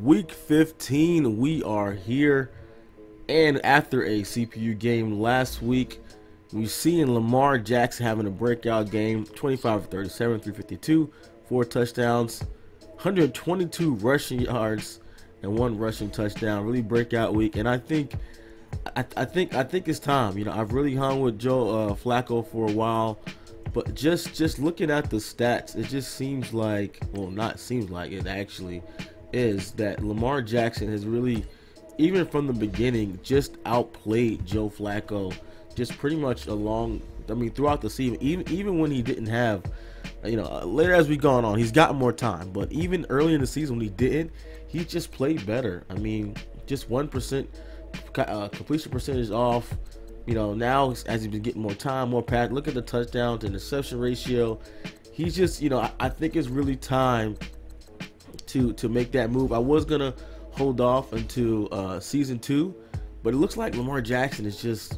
Week 15, we are here, and after a CPU game last week, we've seen Lamar Jackson having a breakout game. 25-37, 352, 4 touchdowns, 122 rushing yards, and 1 rushing touchdown. Really breakout week, and I think it's time. You know, I've really hung with Joe Flacco for a while, but just looking at the stats, it just seems like, well, not seems like, it actually is that Lamar Jackson has really, even from the beginning, just outplayed Joe Flacco, just pretty much throughout the season. Even when he didn't have, later as we gone on, he's gotten more time, but even early in the season when he didn't, he just played better. I mean, just 1% completion percentage off. Now as he's been getting more time, more pass, look at the touchdown to interception ratio. He's just, I think it's really time to make that move. I was gonna hold off until season 2, but it looks like Lamar Jackson is just,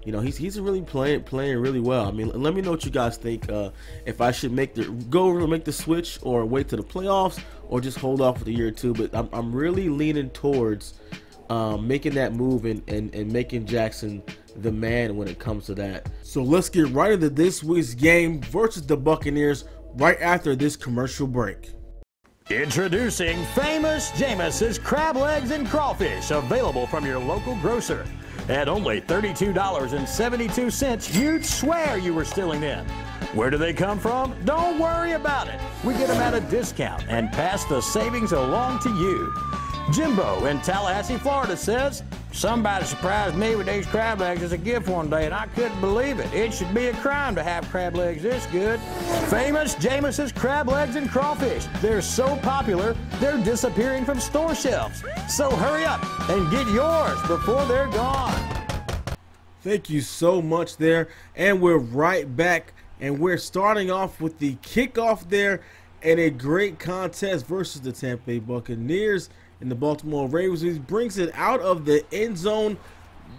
he's really playing really well. I mean, let me know what you guys think. If I should make the switch, or wait to the playoffs, or just hold off for the year or two. But I'm really leaning towards making that move and making Jackson the man when it comes to that. So let's get right into this week's game versus the Buccaneers right after this commercial break. Introducing Famous James's Crab Legs and Crawfish, available from your local grocer. At only $32.72, you'd swear you were stealing them. Where do they come from? Don't worry about it. We get them at a discount and pass the savings along to you. Jimbo in Tallahassee, Florida says, "Somebody surprised me with these crab legs as a gift one day, and I couldn't believe it. It should be a crime to have crab legs this good." Famous James's Crab Legs and Crawfish. They're so popular, they're disappearing from store shelves. So hurry up and get yours before they're gone. Thank you so much there, and we're right back, and we're starting off with the kickoff there, and a great contest versus the Tampa Bay Buccaneers. And the Baltimore Ravens. He brings it out of the end zone,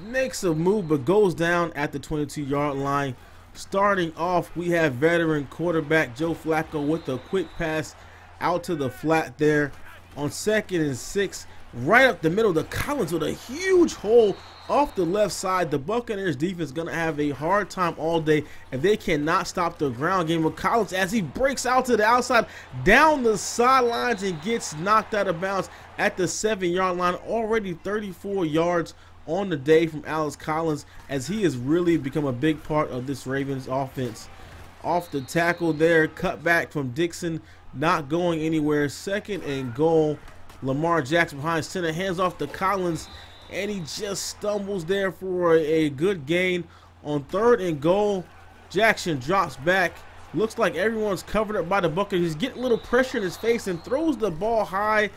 makes a move, but goes down at the 22-yard line. Starting off, we have veteran quarterback Joe Flacco with a quick pass out to the flat there on 2nd and 6, right up the middle to Collins with a huge hole off the left side. The Buccaneers defense is going to have a hard time all day if they cannot stop the ground game with Collins as he breaks out to the outside down the sidelines and gets knocked out of bounds at the 7-yard line. Already 34 yards on the day from Alex Collins, as he has really become a big part of this Ravens offense. Off the tackle there, cut back from Dixon, not going anywhere. 2nd and goal. Lamar Jackson behind center, hands off to Collins, and he just stumbles there for a good gain. On 3rd and goal, Jackson drops back. Looks like everyone's covered up by the Buccaneers. He's getting a little pressure in his face and throws the ball high,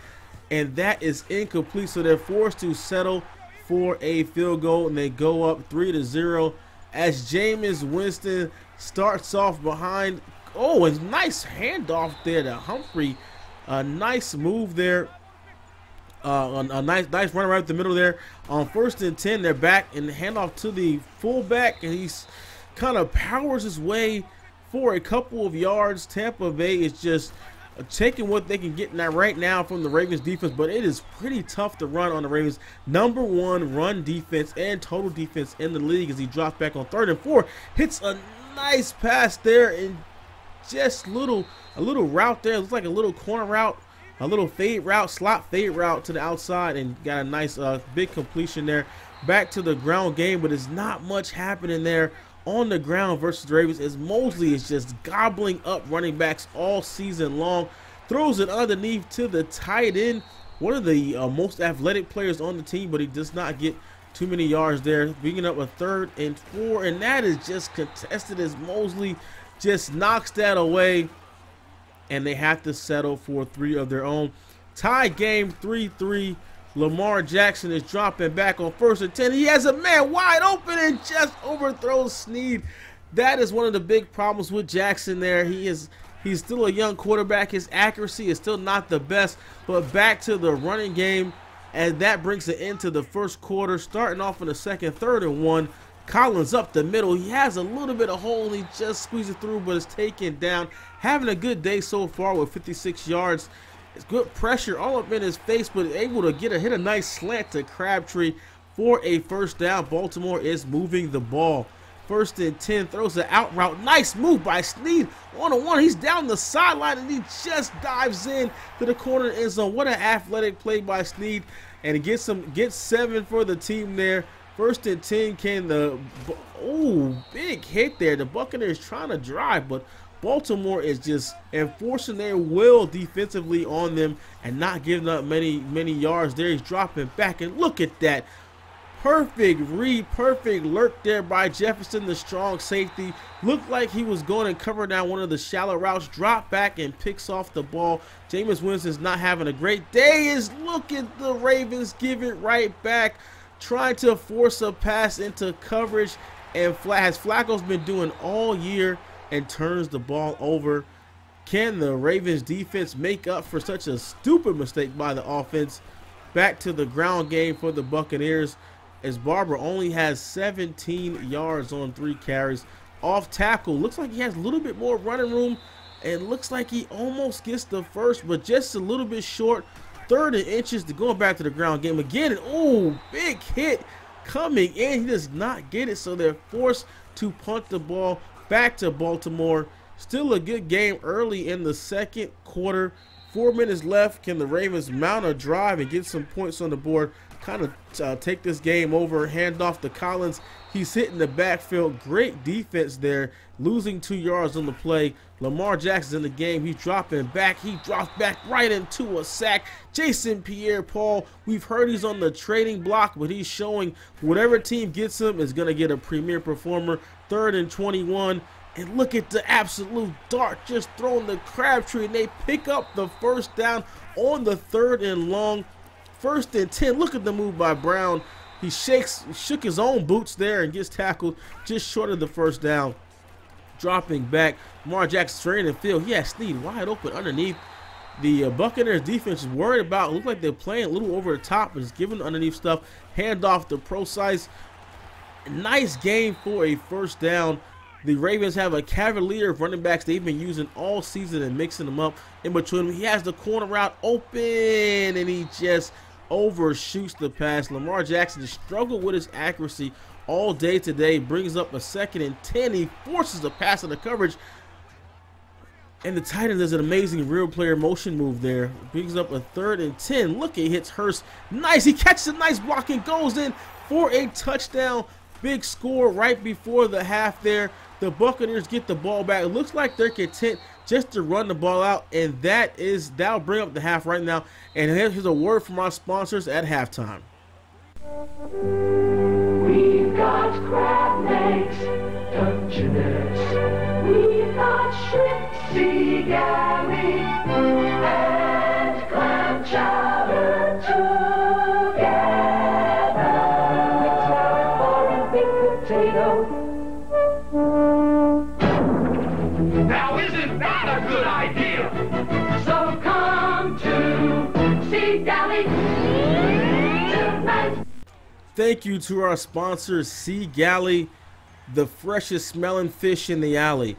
and that is incomplete. So they're forced to settle for a field goal, and they go up 3-0 as Jameis Winston starts off behind. Oh, a nice handoff there to Humphrey. A nice move there. A nice run right up the middle there. On 1st and 10, they're back, and handoff to the fullback, and he's kind of powers his way for a couple of yards. Tampa Bay is just taking what they can get right now from the Ravens defense, but it is pretty tough to run on the Ravens. #1 run defense and total defense in the league, as he drops back on 3rd and 4, hits a nice pass there, and just a little route there. It looks like a little corner route, a little fade route, slot fade route to the outside, and got a nice big completion there. Back to the ground game, but there's not much happening there on the ground versus the Ravens, as Mosley is just gobbling up running backs all season long. Throws it underneath to the tight end, one of the most athletic players on the team, but he does not get too many yards there. Bringing up a 3rd and 4, and that is just contested as Mosley just knocks that away, and they have to settle for 3 of their own. Tie game 3-3. Lamar Jackson is dropping back on 1st and 10. He has a man wide open and just overthrows Snead. That is one of the big problems with Jackson there. He's still a young quarterback. His accuracy is still not the best, but back to the running game, and that brings it into the 1st quarter. Starting off in the 2nd, 3rd and 1. Collins up the middle. He has a little bit of hole. He just squeezes through, but is taken down. Having a good day so far with 56 yards. It's good pressure all up in his face, but able to hit a nice slant to Crabtree for a first down. Baltimore is moving the ball. 1st and 10, throws an out route. Nice move by Snead on a one. He's down the sideline and he just dives in to the corner end zone. What an athletic play by Snead, and it gets 7 for the team there. 1st and 10, big hit there. The Buccaneers trying to drive, but Baltimore is just enforcing their will defensively on them and not giving up many yards there. He's dropping back, and look at that. Perfect read, perfect lurk there by Jefferson, the strong safety. Looked like he was going to cover down one of the shallow routes, drop back and picks off the ball. Jameis Winston's not having a great day. Look at the Ravens give it right back, trying to force a pass into coverage, and as Flacco's been doing all year, and turns the ball over. Can the Ravens defense make up for such a stupid mistake by the offense? Back to the ground game for the Buccaneers, as Barber only has 17 yards on 3 carries. Off tackle, looks like he has a little bit more running room, and looks like he almost gets the first, but just a little bit short. 3rd and inches to going back to the ground game again. And big hit coming in. He does not get it, so they're forced to punt the ball back to Baltimore. Still a good game early in the 2nd quarter. 4 minutes left. Can the Ravens mount a drive and get some points on the board? Kind of take this game over. Hand off to Collins. He's hitting the backfield. Great defense there. Losing 2 yards on the play. Lamar Jackson's in the game. He's dropping back. He drops back right into a sack. Jason Pierre-Paul, we've heard he's on the trading block, but he's showing whatever team gets him is going to get a premier performer. 3rd and 21. And look at the absolute dart just throwing the Crabtree, and they pick up the first down on the 3rd and long. 1st and 10. Look at the move by Brown. He shook his own boots there and gets tackled just short of the first down. Dropping back, Lamar Jackson straight in the field. He has Snead wide open underneath. The Buccaneers defense is worried about. Look like they're playing a little over the top, but is giving underneath stuff. Hand off to Procise. Nice game for a first down. The Ravens have a cavalier of running backs they've been using all season and mixing them up in between them. He has the corner route open, and he just overshoots the pass. Lamar Jackson has struggled with his accuracy all day today. Brings up a 2nd and 10. He forces a pass in the coverage, and the tight end does an amazing real player motion move there. Brings up a 3rd and 10. Look, he hits Hurst. Nice. He catches a nice block and goes in for a touchdown. Big score right before the half there. The Buccaneers get the ball back. It looks like they're content just to run the ball out, and that'll bring up the half right now. And here's a word from our sponsors at halftime. We've got crab legs, Dungeness. We've got shrimp, sea galley, and clam chowder together. It's time for a big potato. Now isn't that a good idea? So come to Sea Galley tonight. Thank you to our sponsor, Sea Galley, the freshest smelling fish in the alley.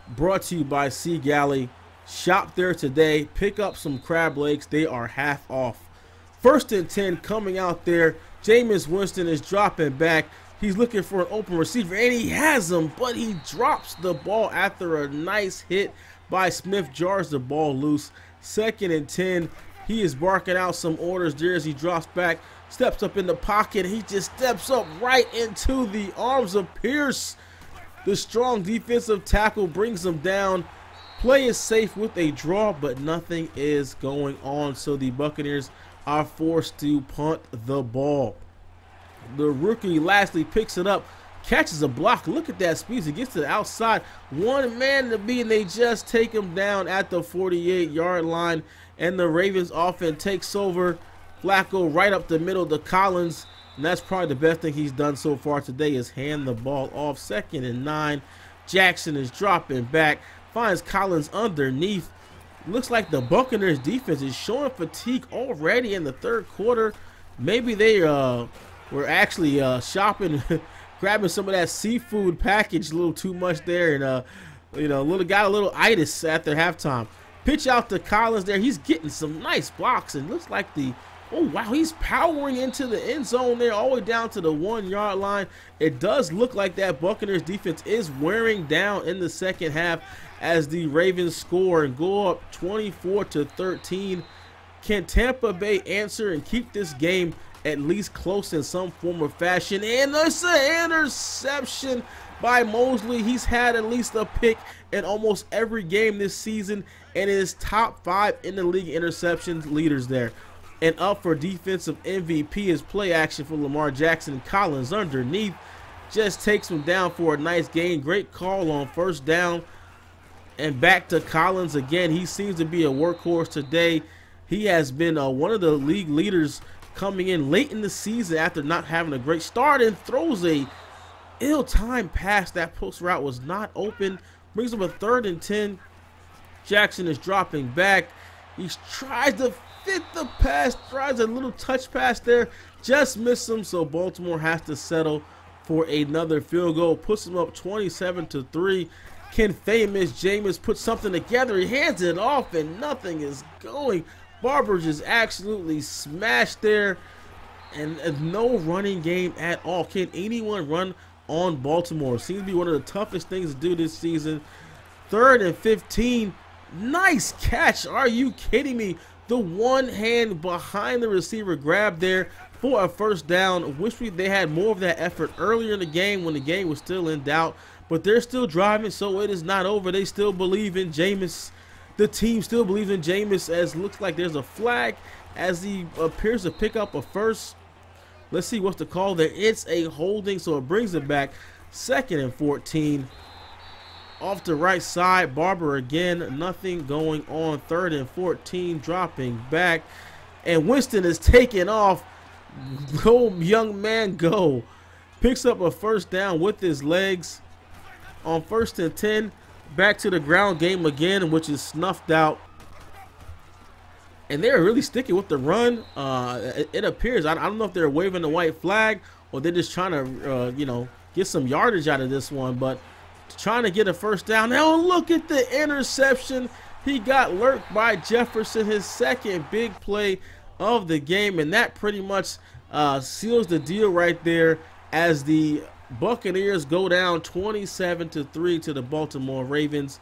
Brought to you by Sea Galley. Shop there today. Pick up some crab legs. They are half off. 1st and 10 coming out there. Jameis Winston is dropping back. He's looking for an open receiver, and he has him, but he drops the ball after a nice hit by Smith. Jars the ball loose. 2nd and 10. He is barking out some orders there as he drops back, steps up in the pocket. He just steps up right into the arms of Pierce. The strong defensive tackle brings him down. Play is safe with a draw, but nothing is going on, so the Buccaneers are forced to punt the ball. The rookie lastly picks it up, catches a block. Look at that speed. He gets to the outside. One man to beat, and they just take him down at the 48-yard line. And the Ravens offense takes over. Flacco right up the middle to Collins. And that's probably the best thing he's done so far today is hand the ball off. 2nd and 9. Jackson is dropping back. Finds Collins underneath. Looks like the Buccaneers defense is showing fatigue already in the 3rd quarter. Maybe they were actually shopping, grabbing some of that seafood package a little too much there, and got a little itis after halftime. Pitch out to Collins there. He's getting some nice blocks, and looks like oh wow, he's powering into the end zone there, all the way down to the 1 yard line. It does look like that Buccaneers defense is wearing down in the second half as the Ravens score and go up 24-13. Can Tampa Bay answer and keep this game at least close in some form of fashion? And it's an interception by Mosley. He's had at least a pick in almost every game this season and is top 5 in the league interceptions leaders there. And up for defensive MVP is play action for Lamar Jackson. Collins underneath just takes him down for a nice gain. Great call on first down. And back to Collins again. He seems to be a workhorse today. He has been one of the league leaders coming in late in the season after not having a great start, and throws a ill-timed pass. That post route was not open. Brings him a 3rd and 10. Jackson is dropping back. He tries to fit the pass, tries a little touch pass there, just missed him, so Baltimore has to settle for another field goal. Puts him up 27-3. Can famous Jameis put something together? He hands it off and nothing is going. Barber just absolutely smashed there, and no running game at all. Can anyone run on Baltimore? Seems to be one of the toughest things to do this season. 3rd and 15. Nice catch. Are you kidding me? The one hand behind the receiver grab there for a first down. Wish they had more of that effort earlier in the game when the game was still in doubt. But they're still driving, so it is not over. They still believe in Jameis. The team still believes in Jameis, as looks like there's a flag as he appears to pick up a first. Let's see what's the call there. It's a holding, so it brings it back. 2nd and 14. Off the right side, Barber again, nothing going on. 3rd and 14, dropping back. And Winston is taking off. Go, young man, go. Picks up a first down with his legs. On 1st and 10, back to the ground game again, which is snuffed out. And they're really sticking with the run. It appears, I don't know if they're waving the white flag or they're just trying to, you know, get some yardage out of this one, but trying to get a first down. Now look at the interception. He got lurked by Jefferson, his 2nd big play of the game, and that pretty much seals the deal right there as the Buccaneers go down 27-3 to the Baltimore Ravens,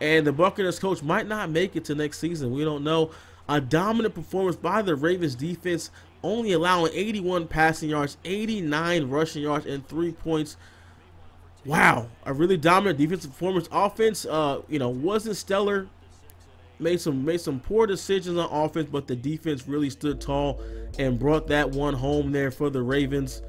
and the Buccaneers coach might not make it to next season. We don't know. A dominant performance by the Ravens defense, only allowing 81 passing yards, 89 rushing yards, and 3 points. Wow, a really dominant defensive performance. Offense, you know, wasn't stellar. Made some poor decisions on offense, but the defense really stood tall and brought that one home there for the Ravens.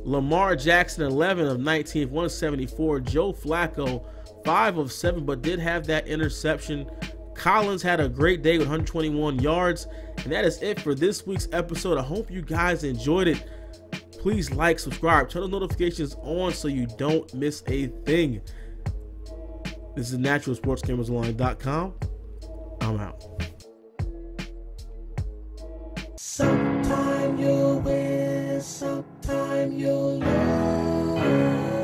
Lamar Jackson, 11 of 19, 174. Joe Flacco, 5 of 7, but did have that interception. Collins had a great day with 121 yards. And that is it for this week's episode. I hope you guys enjoyed it. Please like, subscribe, turn the notifications on so you don't miss a thing. This is naturalsportsgamersonline.com. I'm out. Sometime you'll win, sometime you'll lose.